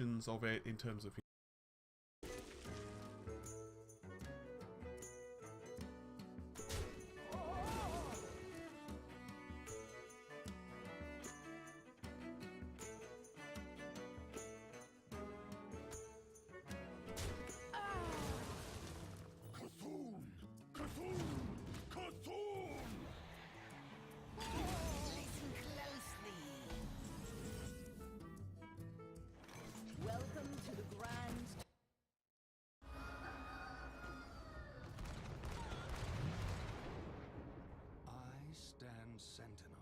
of it in terms of Welcome to the Grand. I stand sentinel.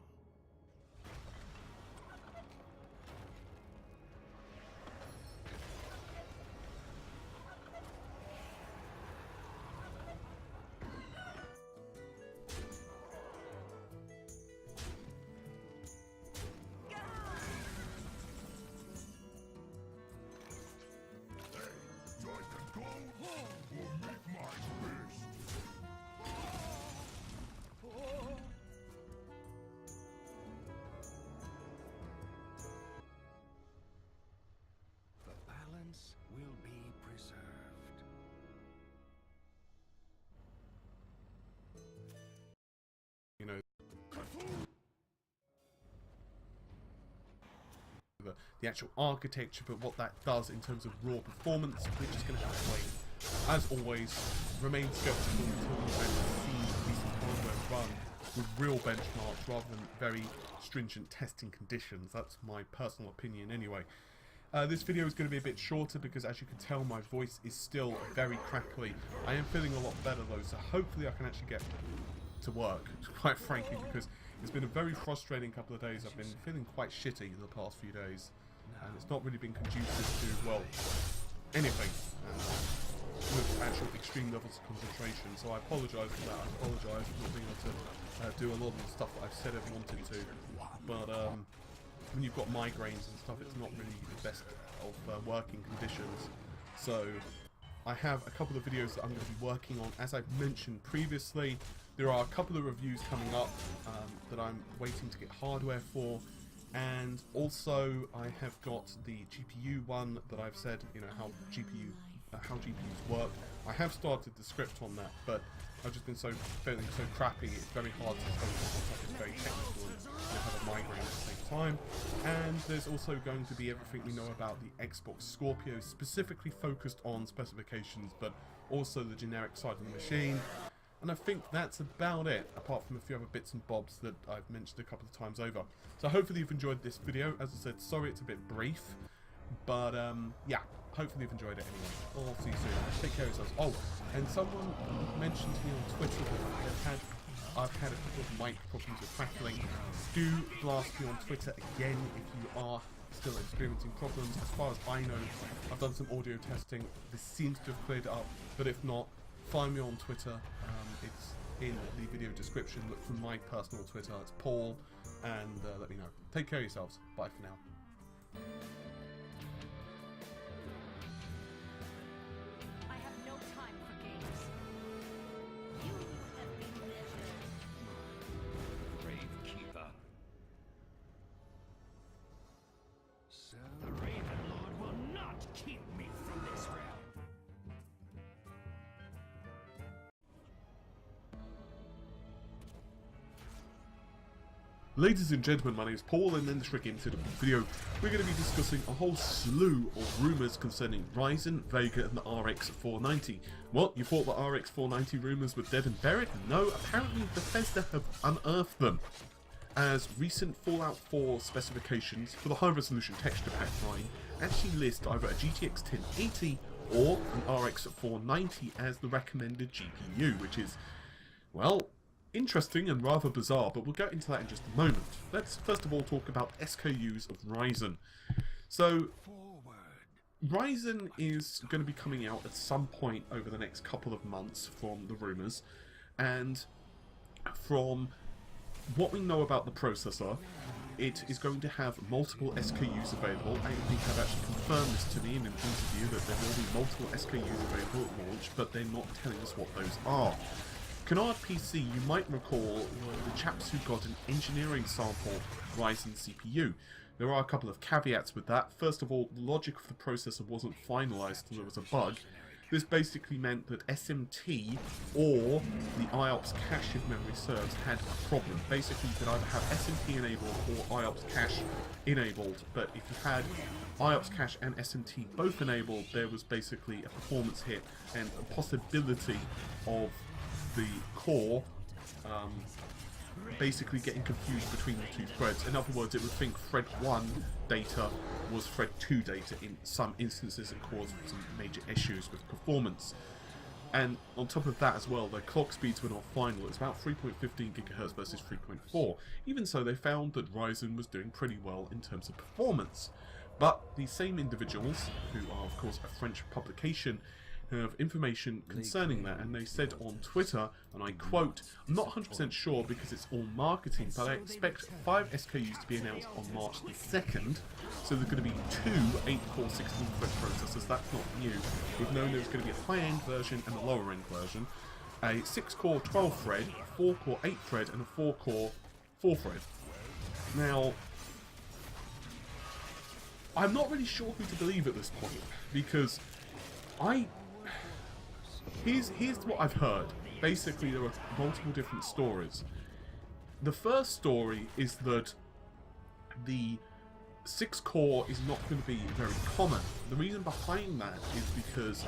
The balance will be preserved. you know the actual architecture, but what that does in terms of raw performance, we're just going to have to wait. As always, remain skeptical until we've actually seen a piece of hardware run with real benchmarks rather than very stringent testing conditions. That's my personal opinion anyway. This video is going to be a bit shorter because, as you can tell, my voice is still very crackly. I am feeling a lot better though, so hopefully I can actually get to work, quite frankly, because it's been a very frustrating couple of days. I've been feeling quite shitty the past few days, and it's not really been conducive to, well, anything with actual extreme levels of concentration. So I apologise for that. I apologise for not being able to do a lot of the stuff that I've said I wanted to. But when you've got migraines and stuff, it's not really the best of working conditions. So I have a couple of videos that I'm going to be working on. As I've mentioned previously, there are a couple of reviews coming up that I'm waiting to get hardware for, and also I have got the GPU one that I've said, you know, how GPUs work. I have started the script on that, but I've just been feeling so crappy. It's very hard to focus on something very technical and have a migraine at the same time. And there's also going to be everything we know about the Xbox Scorpio, specifically focused on specifications, but also the generic side of the machine. And I think that's about it, apart from a few other bits and bobs that I've mentioned a couple of times over. So hopefully you've enjoyed this video. As I said, sorry it's a bit brief, but yeah, hopefully you've enjoyed it anyway. I'll see you soon. Take care of yourselves. Oh, and someone mentioned to me on Twitter that I've had a couple of mic problems with crackling. Do blast me on Twitter again if you are still experiencing problems. As far as I know, I've done some audio testing. This seems to have cleared it up, but if not, find me on Twitter. It's in the video description. Look for my personal Twitter. It's Paul, and let me know. Take care of yourselves. Bye for now. I have no time for games. You have been measured. Gravekeeper. So the Raven Lord will not keep me from this realm. Ladies and gentlemen, my name is Paul, and in this into the video, we're going to be discussing a whole slew of rumours concerning Ryzen, Vega, and the RX 490. What? You thought the RX 490 rumours were dead and buried? No, apparently Bethesda have unearthed them, as recent Fallout 4 specifications for the high resolution texture pack line actually list either a GTX 1080 or an RX 490 as the recommended GPU, which is, well, interesting and rather bizarre, but we'll get into that in just a moment. Let's first of all talk about SKUs of Ryzen. So, Ryzen is going to be coming out at some point over the next couple of months from the rumours, and from what we know about the processor, it is going to have multiple SKUs available. AMD have actually confirmed this to me in an interview that there will be multiple SKUs available at launch, but they're not telling us what those are. Canard PC, you might recall, were the chaps who got an engineering sample Ryzen CPU. There are a couple of caveats with that. First of all, the logic of the processor wasn't finalized, so there was a bug. This basically meant that SMT or the IOPS cache, if memory serves, had a problem. Basically, you could either have SMT enabled or IOPS cache enabled, but if you had IOPS cache and SMT both enabled, there was basically a performance hit and a possibility of the core basically getting confused between the two threads. In other words, it would think thread 1 data was thread 2 data. In some instances, it caused some major issues with performance. And on top of that as well, their clock speeds were not final. It's about 3.15 GHz versus 3.4. Even so, they found that Ryzen was doing pretty well in terms of performance. But these same individuals, who are of course a French publication, have information concerning that, and they said on Twitter, and I quote, "I'm not 100% sure because it's all marketing, but I expect 5 SKUs to be announced on March the 2nd, so there's going to be 2 8-core 16-thread processors, that's not new. We've known there's going to be a high-end version and a lower-end version, a 6-core 12-thread, 4-core 8-thread, and a 4-core 4-thread. Now, I'm not really sure who to believe at this point, because Here's what I've heard. Basically, there are multiple different stories. The first story is that the 6-core is not going to be very common. The reason behind that is because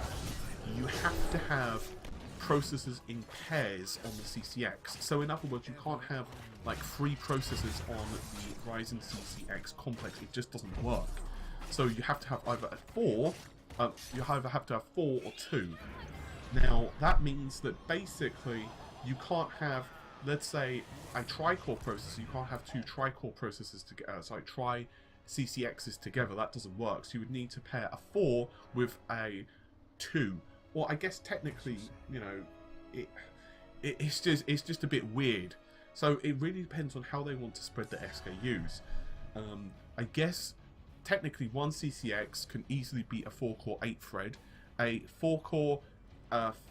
you have to have processors in pairs on the CCX. So in other words, you can't have like 3 processors on the Ryzen CCX complex. It just doesn't work. So you have to have either a 4, you either have to have 4 or 2. Now, that means that basically you can't have, let's say, a tri-core processor. You can't have 2 tri-core processors together, so like tri-CCXs together. That doesn't work. So you would need to pair a 4 with a 2. Well, I guess technically, you know, it's just a bit weird. So it really depends on how they want to spread the SKUs. I guess technically one CCX can easily be a 4-core 8-thread. A 4-core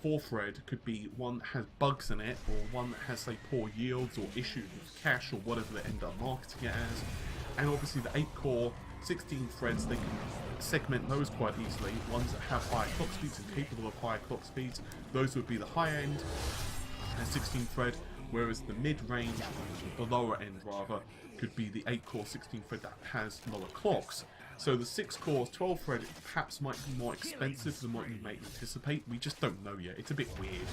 4-thread could be one that has bugs in it, or one that has, say, poor yields or issues with cache or whatever they end up marketing it as. And obviously the 8-core 16 threads, they can segment those quite easily. Ones that have higher clock speeds and capable of higher clock speeds, those would be the high end 16 thread, whereas the mid-range, the lower end rather, could be the 8-core 16 thread that has lower clocks. So the 6-core 12 thread perhaps might be more expensive than what you may anticipate. We just don't know yet. It's a bit weird.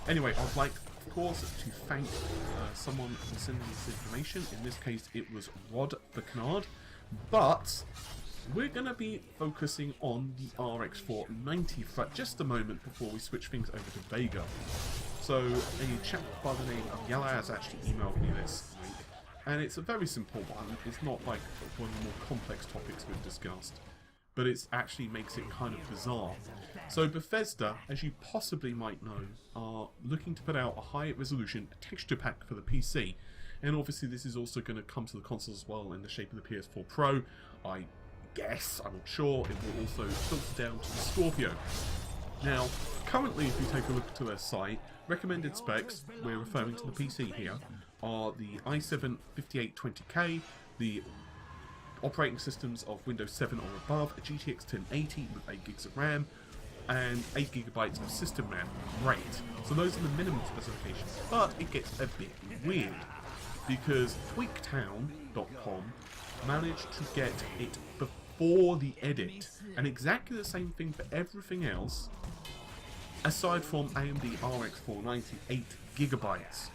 Anyway, I'd like, of course, to thank someone for sending this information. In this case, it was Rod Bernard. But we're going to be focusing on the RX 490 for just a moment before we switch things over to Vega. So a chap by the name of Yalaz actually emailed me this. And it's a very simple one. It's not like one of the more complex topics we've discussed, but it actually makes it kind of bizarre. So Bethesda, as you possibly might know, are looking to put out a high resolution texture pack for the PC, and obviously this is also going to come to the console as well in the shape of the PS4 Pro. I guess, I'm not sure, it will also filter down to the Scorpio. Now, currently if you take a look to their site, recommended specs, we're referring to the PC here, are the i7 5820K, the operating systems of Windows 7 or above, a GTX 1080 with 8 gigs of RAM, and 8 gigabytes of system RAM. Great. So those are the minimum specifications, but it gets a bit weird, because Tweaktown.com managed to get it before the edit, and exactly the same thing for everything else, aside from AMD RX 490, 8 gigabytes.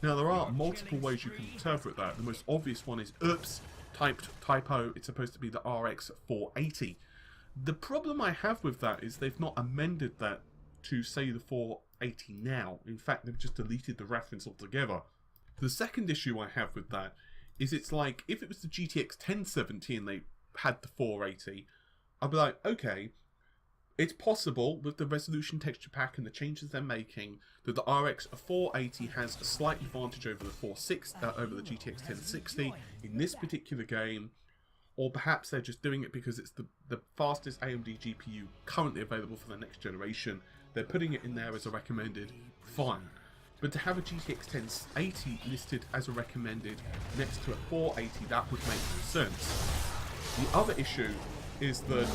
Now there are multiple ways you can interpret that. The most obvious one is, oops, typo, it's supposed to be the RX 480. The problem I have with that is they've not amended that to say the 480 now. In fact, they've just deleted the reference altogether. The second issue I have with that is it's like, if it was the GTX 1070 and they had the 480, I'd be like, okay, it's possible with the resolution texture pack and the changes they're making that the RX 480 has a slight advantage over the over the GTX 1060 in this particular game, or perhaps they're just doing it because it's the fastest AMD GPU currently available for the next generation. They're putting it in there as a recommended. Fine. But to have a GTX 1080 listed as a recommended next to a 480, that would make sense. The other issue is that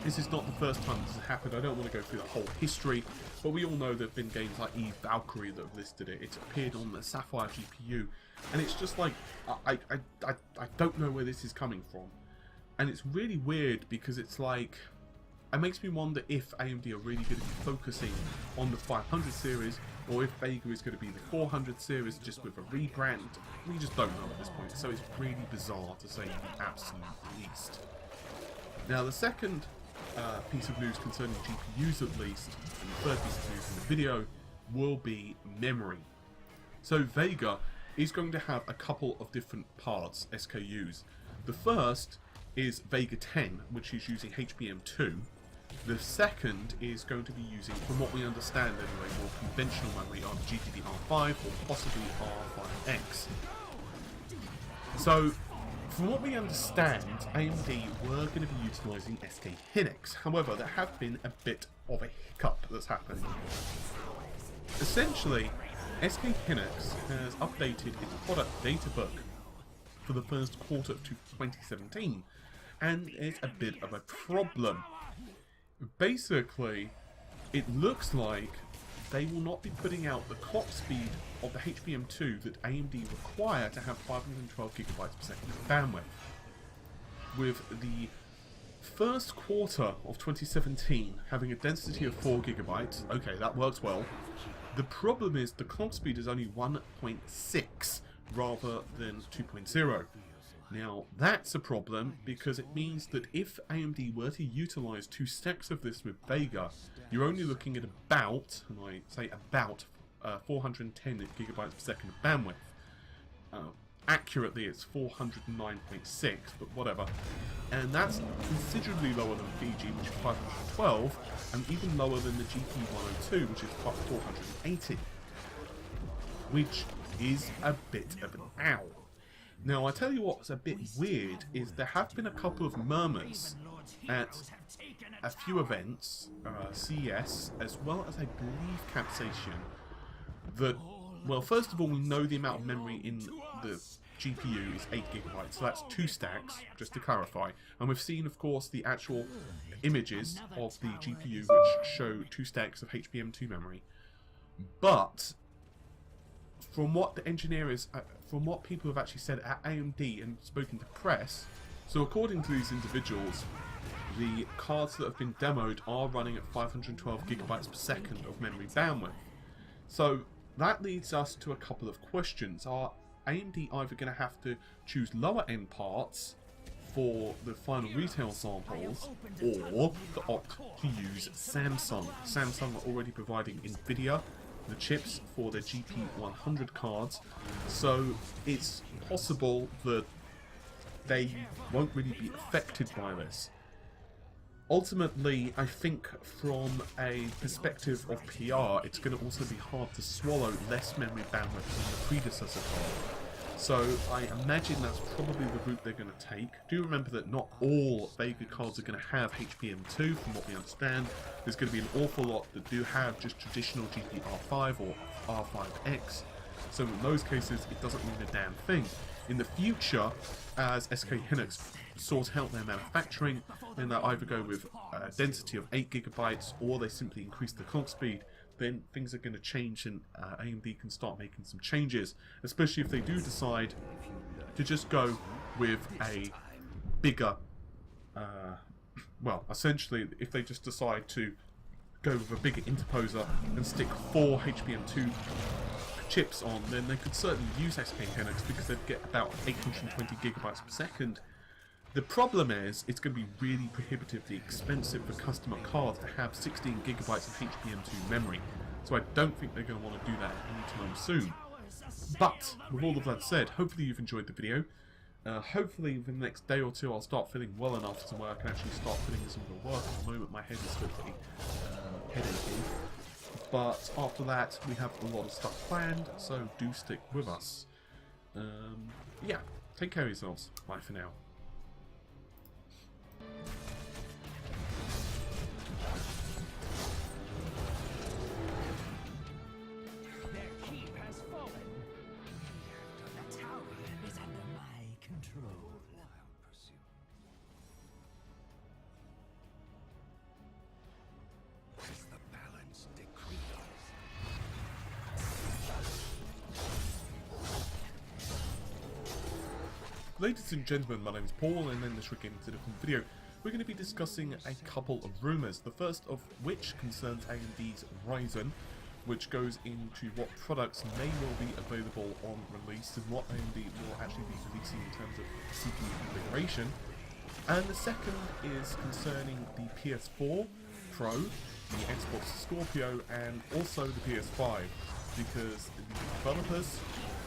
this is not the first time this has happened. I don't want to go through the whole history, but we all know there have been games like Eve Valkyrie that have listed it. It's appeared on the Sapphire GPU, and it's just like, I don't know where this is coming from. And it's really weird because it's like, it makes me wonder if AMD are really going to be focusing on the 500 series, or if Vega is going to be the 400 series just with a rebrand. We just don't know at this point, so it's really bizarre to say the absolute least. Now the second piece of news concerning GPUs at least, and the third piece of news in the video, will be memory. So Vega is going to have a couple of different parts, SKUs. The first is Vega 10, which is using HBM2. The second is going to be using, from what we understand anyway, more conventional memory on GDDR5 or possibly R5X. So, from what we understand, AMD were going to be utilising SK Hynix. However, there have been a bit of a hiccup that's happened. Essentially, SK Hynix has updated its product data book for the first quarter of 2017, and it's a bit of a problem. Basically, it looks like they will not be putting out the clock speed of the HBM2 that AMD require to have 512 GB per second of bandwidth. With the first quarter of 2017 having a density of 4 GB, okay, that works well. The problem is the clock speed is only 1.6 rather than 2.0. Now, that's a problem because it means that if AMD were to utilise 2 stacks of this with Vega, you're only looking at about, and I say about, 410 GB per second of bandwidth. Accurately, it's 409.6, but whatever. And that's considerably lower than VG, which is 512, and even lower than the GP102, which is 480. Which is a bit of an owl. Now, I tell you what's a bit weird is there have been a couple of murmurs at a few events, CES, as well as I believe Capsation, that, well, first of all, we know the amount of memory in the GPU is 8 GB, so that's 2 stacks, just to clarify. And we've seen, of course, the actual images of the GPU which show 2 stacks of HBM2 memory. But from what the engineers, from what people have actually said at AMD and spoken to press, so according to these individuals, the cards that have been demoed are running at 512 GB per second of memory bandwidth. So that leads us to a couple of questions. Are AMD either going to have to choose lower end parts for the final retail samples, or to opt to use Samsung? Samsung are already providing Nvidia the chips for their GP100 cards, so it's possible that they won't really be affected by this. Ultimately, I think from a perspective of PR, it's going to also be hard to swallow less memory bandwidth than the predecessor card. So I imagine that's probably the route they're going to take. Do remember that not all Vega cards are going to have HBM2, from what we understand. There's going to be an awful lot that do have just traditional GDDR5 or R5X. So in those cases, it doesn't mean a damn thing. In the future, as SK Hynix sort out their manufacturing, then they'll either go with a density of 8 GB or they simply increase the clock speed. Then things are going to change and AMD can start making some changes, especially if they do decide to just go with a bigger, well, essentially if they just decide to go with a bigger interposer and stick 4 HBM2 chips on, then they could certainly use SK Hynix because they'd get about 820 GB per second. The problem is, it's going to be really prohibitively expensive for customer cards to have 16 GB of HBM2 memory, so I don't think they're going to want to do that anytime soon. But, with all of that said, hopefully you've enjoyed the video. Hopefully within the next day or two I'll start feeling well enough to where I can actually start putting some of the work. At the moment my head is totally headachy. But after that we have a lot of stuff planned, so do stick with us. Yeah, take care of yourselves. Bye for now. There Ladies and gentlemen, my name is Paul, and in this Gaming Silicon video, we're going to be discussing a couple of rumours, the first of which concerns AMD's Ryzen, which goes into what products may well be available on release and what AMD will actually be releasing in terms of CPU configuration. And the second is concerning the PS4 Pro, the Xbox Scorpio, and also the PS5, because the developers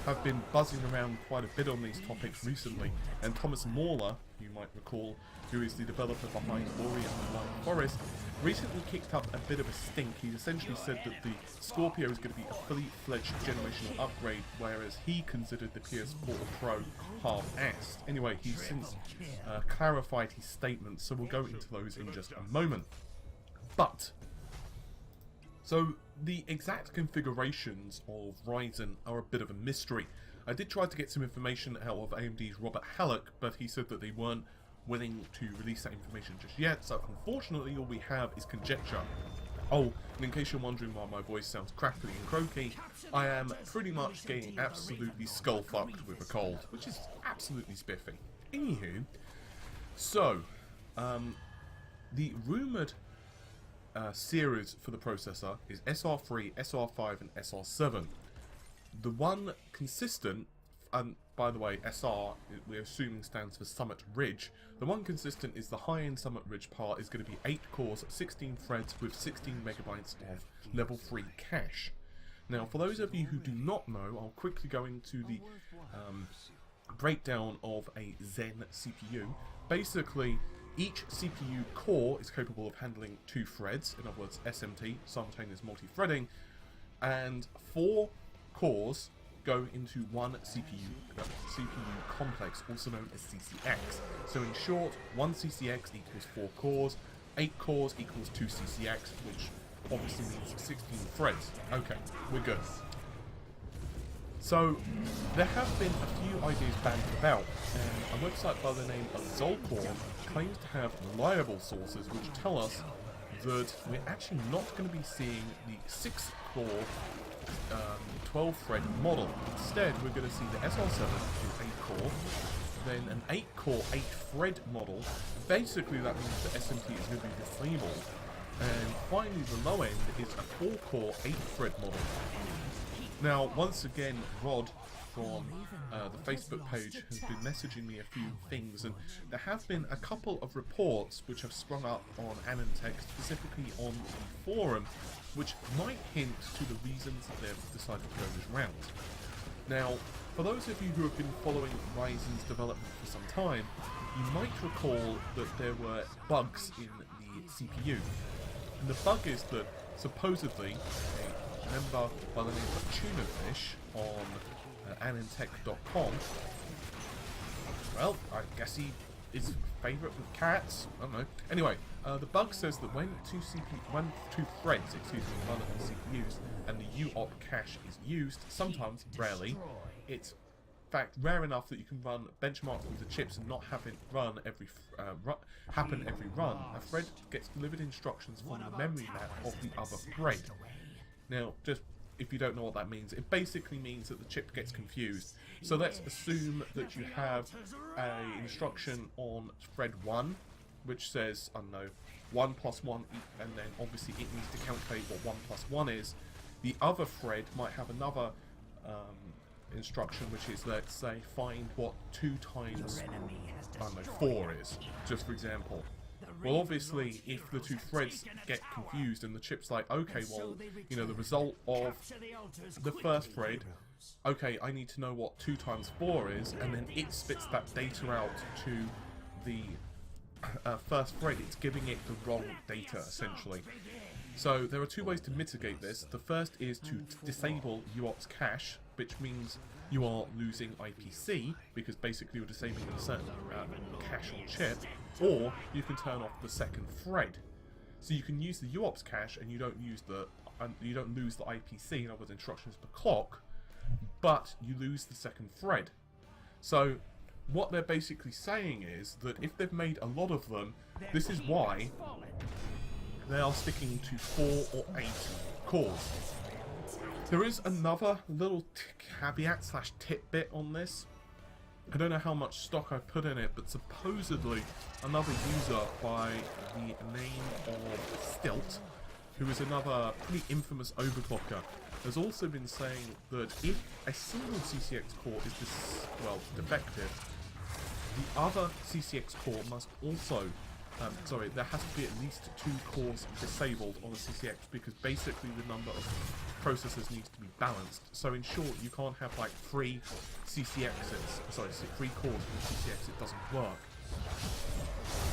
have been buzzing around quite a bit on these topics recently, and Thomas Mahler, you might recall, who is the developer behind Ori and the Blind Forest, recently kicked up a bit of a stink. He essentially said that the Scorpio is going to be a fully fledged generational upgrade, whereas he considered the PS4 Pro half-assed. Anyway, he's since clarified his statements, so we'll go into those in just a moment. So the exact configurations of Ryzen are a bit of a mystery. I did try to get some information out of AMD's Robert Hallock, but he said that they weren't willing to release that information just yet, so unfortunately all we have is conjecture. Oh, and in case you're wondering why my voice sounds crackly and croaky, I am pretty much getting absolutely skull-fucked with a cold, which is absolutely spiffy. Anywho, so, the rumoured series for the processor is SR3, SR5 and SR7. The one consistent, and by the way SR we're assuming stands for Summit Ridge, the one consistent is the high-end Summit Ridge part is going to be 8 cores, 16 threads with 16 megabytes of level 3 cache. Now for those of you who do not know, I'll quickly go into the breakdown of a Zen CPU. Basically, each CPU core is capable of handling 2 threads, in other words SMT, simultaneous multi-threading, and 4 cores go into one CPU complex, also known as CCX. So in short, 1 CCX equals 4 cores, 8 cores equals 2 CCX, which obviously means 16 threads. Okay, we're good. So, there have been a few ideas bandied about, and a website by the name of Zolcorn claims to have reliable sources which tell us that we're actually not going to be seeing the 6-core 12-thread model. Instead, we're going to see the SR7 is 8-core, then an 8-core 8-thread model. Basically, that means the SMT is going to be disabled, and finally the low end is a 4-core 8-thread model. Now, once again, Rod from the Facebook page has been messaging me a few things, and there have been a couple of reports which have sprung up on AnandTech, specifically on the forum, which might hint to the reasons that they've decided to go this route. Now, for those of you who have been following Ryzen's development for some time, you might recall that there were bugs in the CPU. And the bug is that, supposedly, a member by the name of Tunafish on AnandTech.com, well, I guess he is favourite with cats, I don't know. Anyway, the bug says that when two threads, run on CPUs, and the UOP cache is used, sometimes, rarely, it's in fact rare enough that you can run benchmarks with the chips and not have it run happen every run, a thread gets delivered instructions from the memory map of the other thread. Now, just if you don't know what that means, it basically means that the chip gets confused. So let's assume that you have an instruction on thread 1, which says, I don't know, 1 plus 1, and then obviously it needs to calculate what 1 plus 1 is. The other thread might have another instruction, which is, let's say, find what 2 times, I don't know, 4 is, just for example. Well, obviously, if the 2 threads get confused and the chip's like, okay, well, you know, the result of the first thread, okay, I need to know what 2 times 4 is, and then it spits that data out to the first thread. It's giving it the wrong data, essentially. So there are 2 ways to mitigate this. The first is to disable UOPS cache, which means you are losing IPC, because basically you're disabling a certain cache on chip, or you can turn off the second thread. So you can use the UOPS cache and you don't lose the IPC, in other words, instructions per clock, but you lose the second thread. So what they're basically saying is that if they've made a lot of them, this is why they are sticking to 4 or 8 cores. There is another little caveat slash tidbit on this. I don't know how much stock I put in it, but supposedly another user by the name of Stilt, who is another pretty infamous overclocker, has also been saying that if a single CCX core is defective, the other CCX core must also, there has to be at least 2 cores disabled on the CCX, because basically the number of processors needs to be balanced. So in short, you can't have like 3 CCXs, sorry, 3 cores in the CCX, it doesn't work.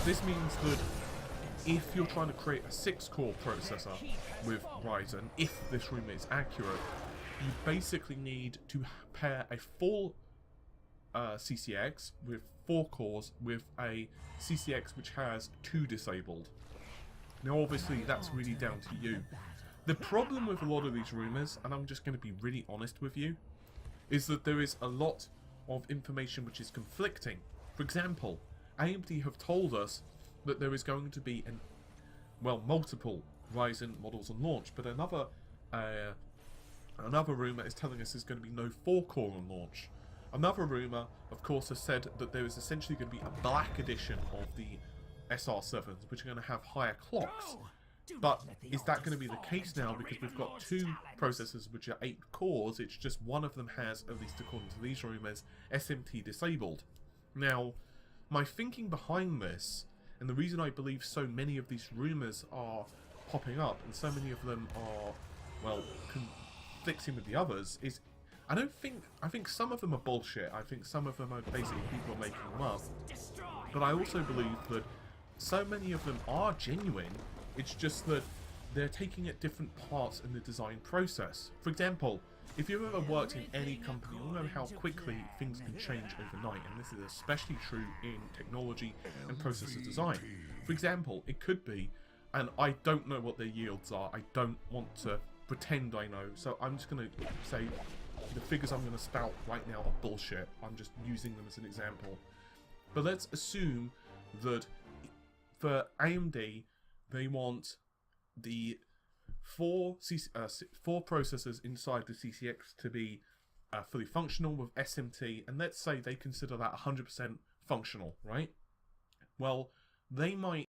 This means that if you're trying to create a 6-core processor with Ryzen, if this rumor is accurate, you basically need to pair a full CCX with 4 cores with a CCX which has 2 disabled. Now obviously that's really down to you. The problem with a lot of these rumors, and I'm just going to be really honest with you, is that there is a lot of information which is conflicting. For example, AMD have told us that there is going to be multiple Ryzen models on launch, but another rumor is telling us there's going to be no 4-core on launch. Another rumor, of course, has said that there is essentially going to be a black edition of the SR7s, which are going to have higher clocks. But is that going to be the case now, because we've got 2 processors which are 8 cores, it's just one of them has, at least according to these rumors, SMT disabled. Now, my thinking behind this, and the reason I believe so many of these rumors are popping up, and so many of them are, conflicting with the others, is I think some of them are bullshit. I think some of them are basically people making them up. But I also believe that so many of them are genuine. It's just that they're taking at different parts in the design process. For example, if you've ever worked in any company, you'll know how quickly things can change overnight, and this is especially true in technology and processor design. For example, it could be, and I don't know what their yields are, I don't want to pretend I know, so I'm just going to say the figures I'm going to spout right now are bullshit. I'm just using them as an example. But let's assume that for AMD, they want the 4 processors inside the CCX to be fully functional with SMT, and let's say they consider that 100% functional, right? Well, they might